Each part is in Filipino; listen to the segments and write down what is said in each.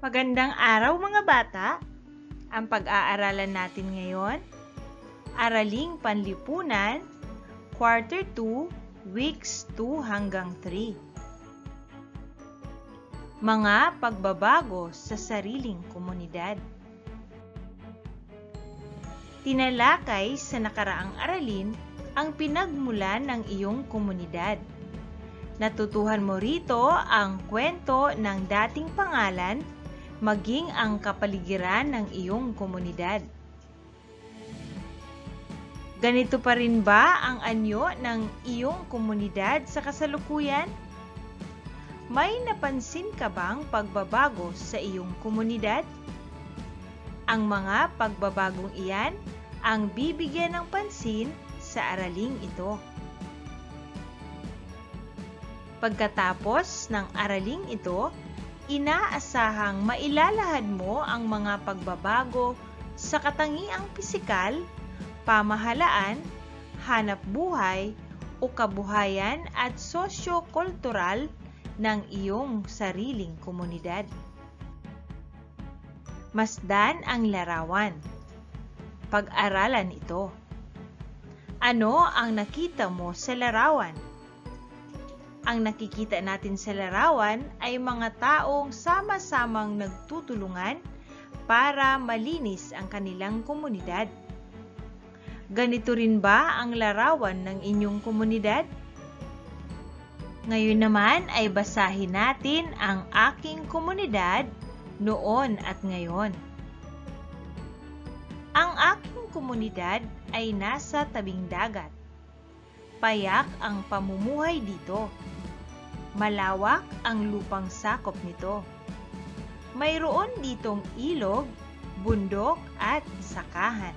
Magandang araw mga bata! Ang pag-aaralan natin ngayon, Araling Panlipunan, Quarter 2, Weeks 2 hanggang 3. Mga pagbabago sa sariling komunidad. Tinalakay sa nakaraang aralin ang pinagmulan ng iyong komunidad. Natutuhan mo rito ang kwento ng dating pangalan maging ang kapaligiran ng iyong komunidad. Ganito pa rin ba ang anyo ng iyong komunidad sa kasalukuyan? May napansin ka bang pagbabago sa iyong komunidad? Ang mga pagbabagong iyan ang bibigyan ng pansin sa araling ito. Pagkatapos ng araling ito, inaasahang mailalahad mo ang mga pagbabago sa katangiang pisikal, pamahalaan, hanap buhay o kabuhayan at sosyo-kultural ng iyong sariling komunidad. Masdan ang larawan. Pag-aralan ito. Ano ang nakita mo sa larawan? Ang nakikita natin sa larawan ay mga taong sama-samang nagtutulungan para malinis ang kanilang komunidad. Ganito rin ba ang larawan ng inyong komunidad? Ngayon naman ay basahin natin ang aking komunidad noon at ngayon. Ang aking komunidad ay nasa tabing dagat. Payak ang pamumuhay dito. Malawak ang lupang sakop nito. Mayroon ditong ilog, bundok at sakahan.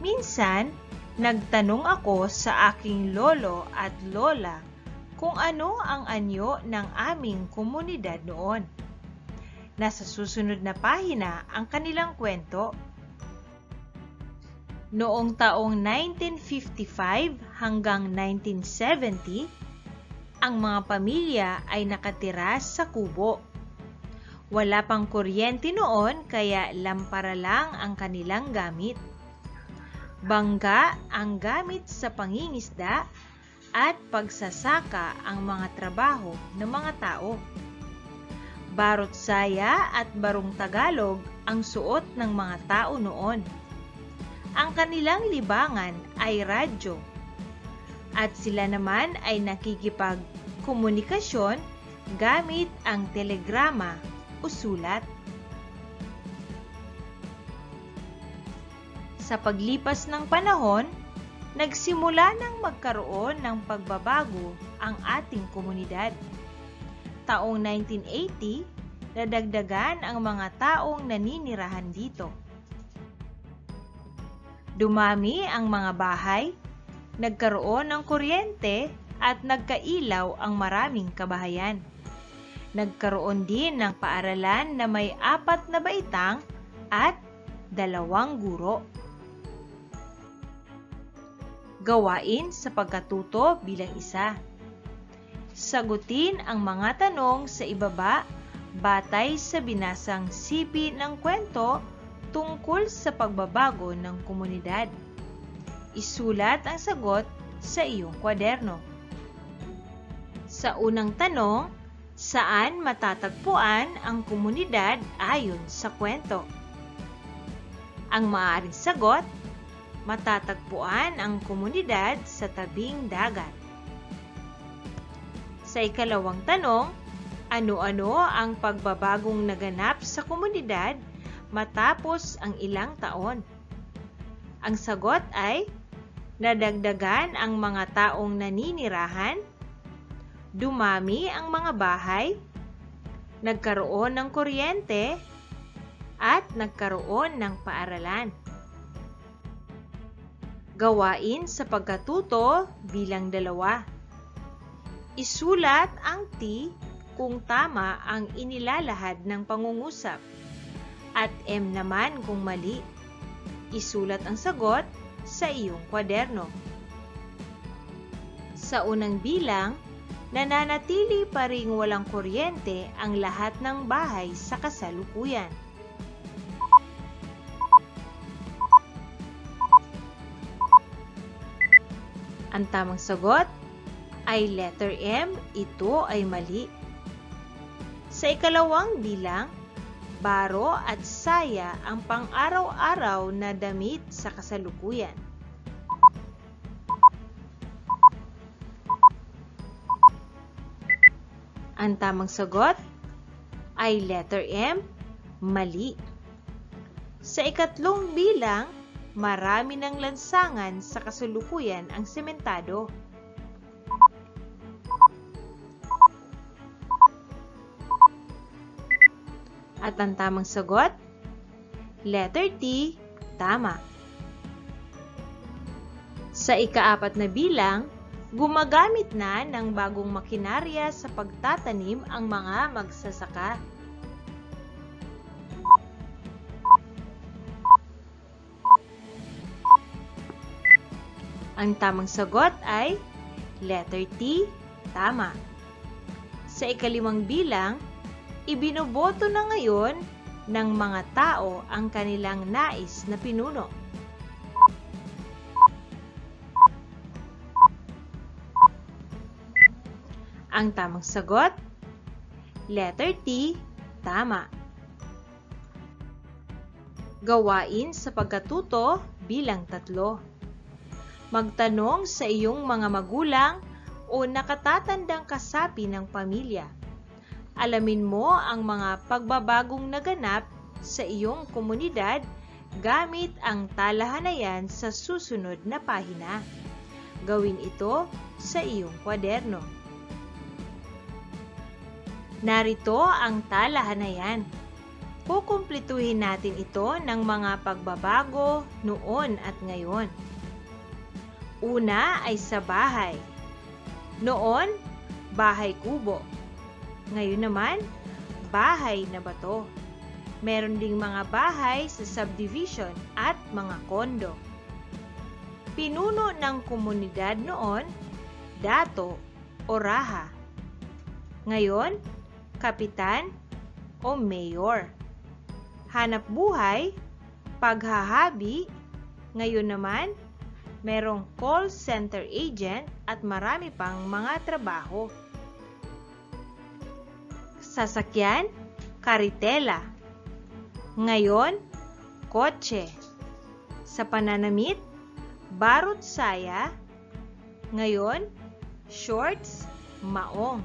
Minsan, nagtanong ako sa aking lolo at lola kung ano ang anyo ng aming komunidad noon. Nasa susunod na pahina ang kanilang kwento. Noong taong 1955 hanggang 1970, ang mga pamilya ay nakatira sa kubo. Wala pang kuryente noon kaya lampara lang ang kanilang gamit. Bangga ang gamit sa pangingisda at pagsasaka ang mga trabaho ng mga tao. Barot saya at barong Tagalog ang suot ng mga tao noon. Ang kanilang libangan ay radyo. At sila naman ay nakikipagkomunikasyon gamit ang telegrama o sulat. Sa paglipas ng panahon, nagsimula nang magkaroon ng pagbabago ang ating komunidad. Taong 1980, nadagdagan ang mga taong naninirahan dito. Dumami ang mga bahay, nagkaroon ng kuryente at nagkailaw ang maraming kabahayan. Nagkaroon din ng paaralan na may 4 na baitang at 2 guro. Gawain sa pagkatuto bilang isa. Sagutin ang mga tanong sa ibaba batay sa binasang sipi ng kwento tungkol sa pagbabago ng komunidad. Isulat ang sagot sa iyong kwaderno. Sa unang tanong, saan matatagpuan ang komunidad ayon sa kwento? Ang maaaring sagot, matatagpuan ang komunidad sa tabing dagat. Sa ikalawang tanong, ano-ano ang pagbabagong naganap sa komunidad matapos ang ilang taon? Ang sagot ay, nadagdagan ang mga taong naninirahan, dumami ang mga bahay, nagkaroon ng kuryente, at nagkaroon ng paaralan. Gawain sa pagkatuto bilang 2. Isulat ang T kung tama ang inilalahad ng pangungusap at M naman kung mali. Isulat ang sagot sa iyong kwaderno. Sa unang bilang, nananatili pa ring walang kuryente ang lahat ng bahay sa kasalukuyan. Ang tamang sagot ay letter M, ito ay mali. Sa ikalawang bilang, baro at saya ang pang-araw-araw na damit sa kasalukuyan. Ang tamang sagot ay letter M, mali. Sa ikatlong bilang, marami ng lansangan sa kasalukuyan ang sementado. At ang tamang sagot, letter T, tama. Sa ikaapat na bilang, gumagamit na ng bagong makinarya sa pagtatanim ang mga magsasaka. Ang tamang sagot ay letter T, tama. Sa ikalimang bilang, ibinoboto na ngayon ng mga tao ang kanilang nais na pinuno. Ang tamang sagot, letter T, tama. Gawain sa pagkatuto bilang 3. Magtanong sa iyong mga magulang o nakatatandang kasapi ng pamilya. Alamin mo ang mga pagbabagong naganap sa iyong komunidad gamit ang talahanayan sa susunod na pahina. Gawin ito sa iyong kwaderno. Narito ang talahanayan. Kukumpletuhin natin ito ng mga pagbabago noon at ngayon. Una ay sa bahay. Noon, bahay kubo. Ngayon naman, bahay na bato. Meron ding mga bahay sa subdivision at mga kondo. Pinuno ng komunidad noon, dato o raha. Ngayon, kapitan o mayor. Hanap buhay, paghahabi. Ngayon naman, merong call center agent at marami pang mga trabaho. Sasakyan, karitela. Ngayon, kotse. Sa pananamit, barot saya. Ngayon, shorts, maong.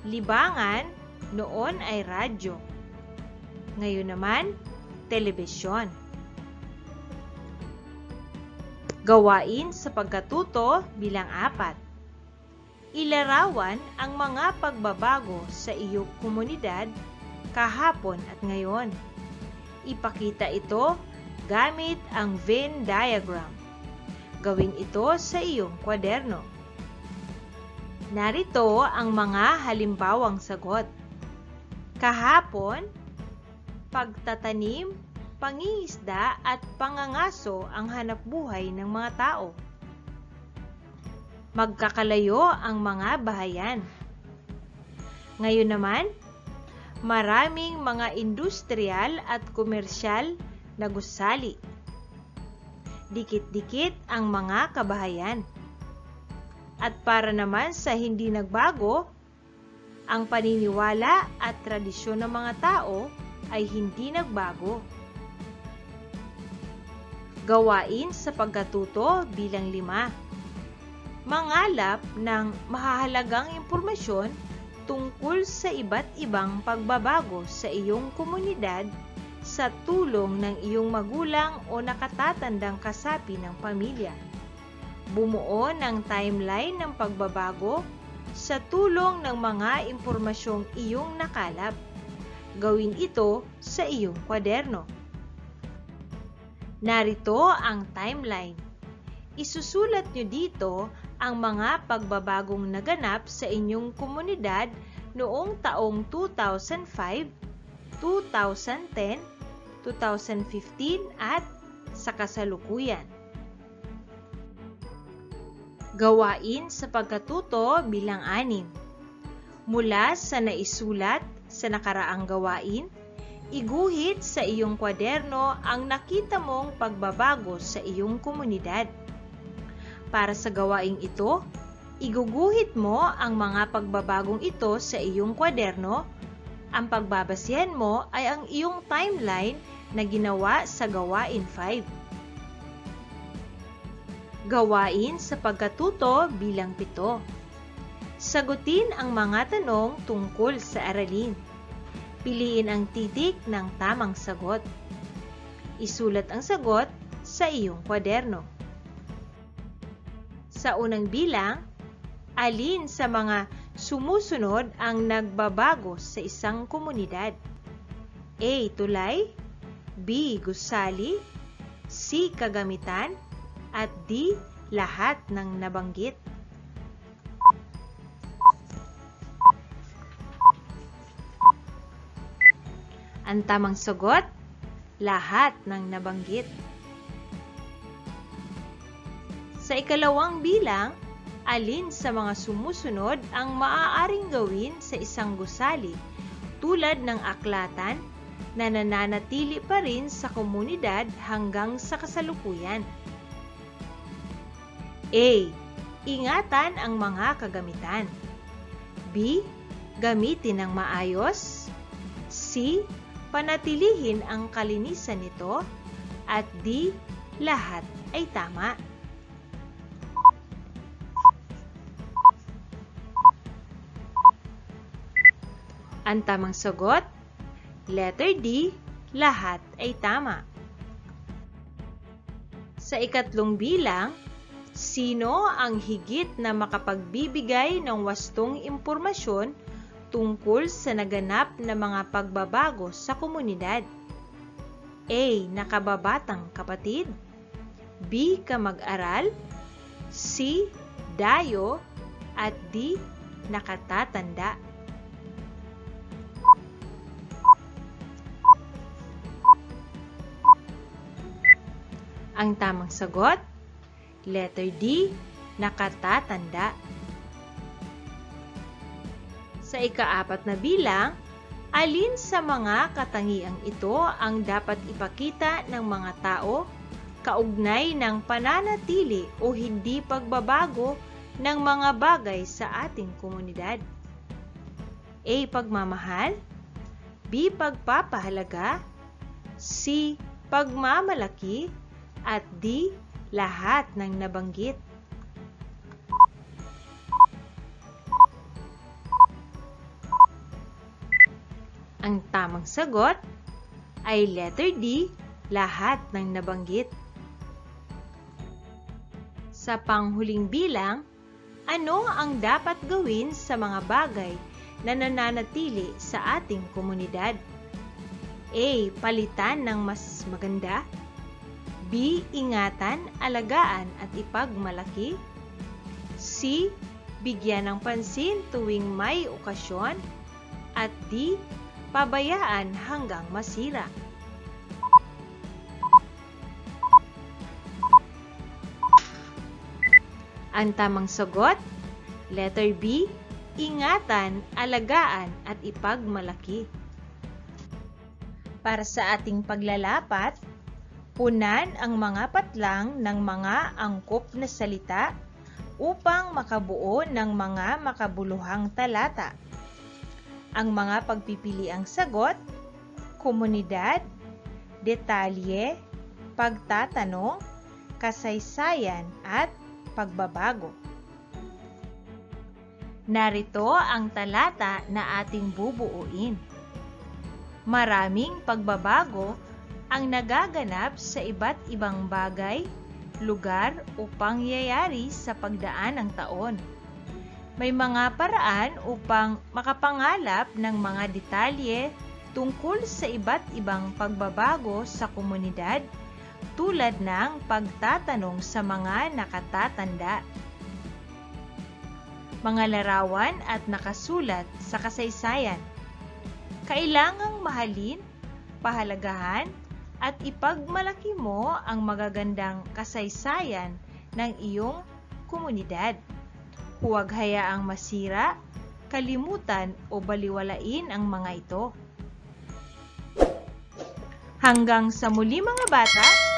Libangan, noon ay radyo. Ngayon naman, telebisyon. Gawain sa pagkatuto bilang 4. Ilarawan ang mga pagbabago sa iyong komunidad kahapon at ngayon. Ipakita ito gamit ang Venn diagram. Gawin ito sa iyong kwaderno. Narito ang mga halimbawang sagot. Kahapon, pagtatanim, pangingisda at pangangaso ang hanapbuhay ng mga tao. Magkakalayo ang mga bahayan. Ngayon naman, maraming mga industrial at komersyal na gusali. Dikit-dikit ang mga kabahayan. At para naman sa hindi nagbago, ang paniniwala at tradisyon ng mga tao ay hindi nagbago. Gawain sa pagkatuto bilang 5. Mangalap ng mahahalagang impormasyon tungkol sa iba't ibang pagbabago sa iyong komunidad sa tulong ng iyong magulang o nakatatandang kasapi ng pamilya. Bumuo ng timeline ng pagbabago sa tulong ng mga impormasyong iyong nakalap. Gawin ito sa iyong kwaderno. Narito ang timeline. Isusulat nyo dito ang mga pagbabagong naganap sa inyong komunidad noong taong 2005, 2010, 2015 at sa kasalukuyan. Gawain sa pagkatuto bilang 6. Mula sa naisulat sa nakaraang gawain, iguhit sa iyong kwaderno ang nakita mong pagbabago sa iyong komunidad. Para sa gawaing ito, iguguhit mo ang mga pagbabagong ito sa iyong kwaderno. Ang pagbabasihan mo ay ang iyong timeline na ginawa sa gawain 5. Gawain sa pagkatuto bilang 7. Sagutin ang mga tanong tungkol sa aralin. Piliin ang titik ng tamang sagot. Isulat ang sagot sa iyong kwaderno. Sa unang bilang, alin sa mga sumusunod ang nagbabago sa isang komunidad? A. Tulay, B. Gusali, C. Kagamitan, at D. Lahat ng nabanggit. Ang tamang sagot, lahat ng nabanggit. Sa ikalawang bilang, alin sa mga sumusunod ang maaaring gawin sa isang gusali tulad ng aklatan na nananatili pa rin sa komunidad hanggang sa kasalukuyan? A. Ingatan ang mga kagamitan. B. Gamitin ng maayos. C. Panatilihin ang kalinisan nito. At D. Lahat ay tama. Ang tamang sagot, letter D. Lahat ay tama. Sa ikatlong bilang, sino ang higit na makapagbibigay ng wastong impormasyon tungkol sa naganap na mga pagbabago sa komunidad? A. Nakababatang kapatid, B. Kamag-aral, C. Dayo, at D. Nakatatanda. Ang tamang sagot, letter D. Nakatatanda. Sa ika-4 na bilang, alin sa mga katangiang ito ang dapat ipakita ng mga tao kaugnay ng pananatili o hindi pagbabago ng mga bagay sa ating komunidad? A. Pagmamahal, B. Pagpapahalaga, C. Pagmamalaki, at D. Lahat ng nabanggit. Ang tamang sagot ay letter D. Lahat ng nabanggit. Sa panghuling bilang, ano ang dapat gawin sa mga bagay na nananatili sa ating komunidad? A. Palitan ng mas maganda, B. Ingatan, alagaan at ipagmalaki, C. Bigyan ng pansin tuwing may okasyon, at D. Pabayaan hanggang masira. Ang tamang sagot, letter B. Ingatan, alagaan at ipagmalaki. Para sa ating paglalapat, punan ang mga patlang ng mga angkop na salita upang makabuo ng mga makabuluhang talata. Ang mga pagpipiliang sagot, komunidad, detalye, pagtatanong, kasaysayan at pagbabago. Narito ang talata na ating bubuuin. Maraming pagbabago ang nagaganap sa iba't ibang bagay, lugar o pangyayari sa pagdaan ng taon. May mga paraan upang makapangalap ng mga detalye tungkol sa iba't ibang pagbabago sa komunidad, tulad ng pagtatanong sa mga nakatatanda. Mga larawan at nakasulat sa kasaysayan. Kailangang mahalin, pahalagahan, at ipagmalaki mo ang magagandang kasaysayan ng iyong komunidad. Huwag hayaang masira, kalimutan o baliwalain ang mga ito. Hanggang sa muli mga bata!